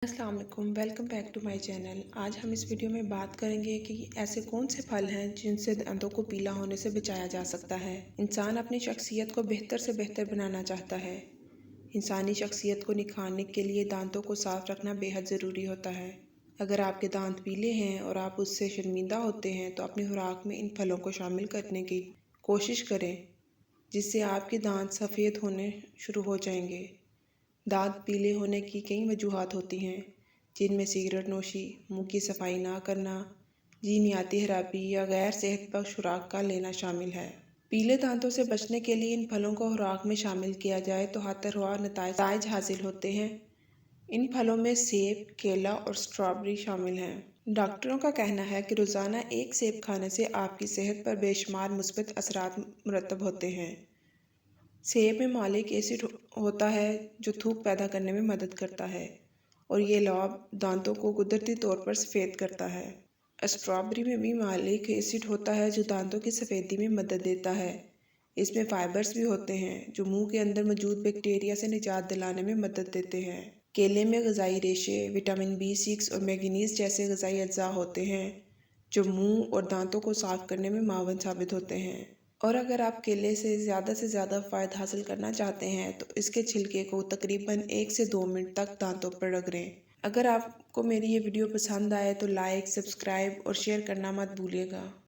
अस्सलाम वालेकुम, welcome back to my channel. आज हम इस वीडियो में बात करेंगे कि ऐसे कौन से फल हैं जिनसे दांतों को पीला होने से बचाया जा सकता है। इंसान अपनी शख्सियत को बेहतर से बेहतर बनाना चाहता है। इंसानी शख्सियत को निखारने के लिए दांतों को साफ रखना बेहद ज़रूरी होता है। अगर आपके दांत पीले हैं और आप उससे शर्मिंदा होते हैं तो अपनी खुराक में इन फलों को शामिल करने की कोशिश करें, जिससे आपके दांत सफ़ेद होने शुरू हो जाएंगे। दांत पीले होने की कई वजूहात होती हैं, जिनमें सिगरेट नोशी, मुंह की सफाई ना करना, जीनियाती खराबी या गैर सेहतबख्श खुराक का लेना शामिल है। पीले दांतों से बचने के लिए इन फलों को खुराक में शामिल किया जाए तो हाथरवा नताइज हासिल होते हैं। इन फलों में सेब, केला और स्ट्रॉबेरी शामिल हैं। डॉक्टरों का कहना है कि रोज़ाना एक सेब खाने से आपकी सेहत पर बेशुमार मुस्बत असरात मुरतब होते हैं। सेब में मालिक एसिड होता है जो थूक पैदा करने में मदद करता है और ये लौब दांतों को कुदरती तौर पर सफ़ेद करता है। स्ट्रॉबेरी में भी मालिक एसिड होता है जो दांतों की सफ़ेदी में मदद देता है। इसमें फाइबर्स भी होते हैं जो मुंह के अंदर मौजूद बैक्टीरिया से निजात दिलाने में मदद देते हैं। केले में ग़िज़ाई रेशे, विटामिन B6 और मैंगनीज़ जैसे ग़िज़ाई अज्जा होते हैं जो मुंह और दांतों को साफ़ करने में मावन साबित होते हैं। और अगर आप केले से ज़्यादा फ़ायदा हासिल करना चाहते हैं तो इसके छिलके को तकरीबन 1 से 2 मिनट तक दांतों पर रगड़ें। अगर आपको मेरी ये वीडियो पसंद आए तो लाइक, सब्सक्राइब और शेयर करना मत भूलिएगा।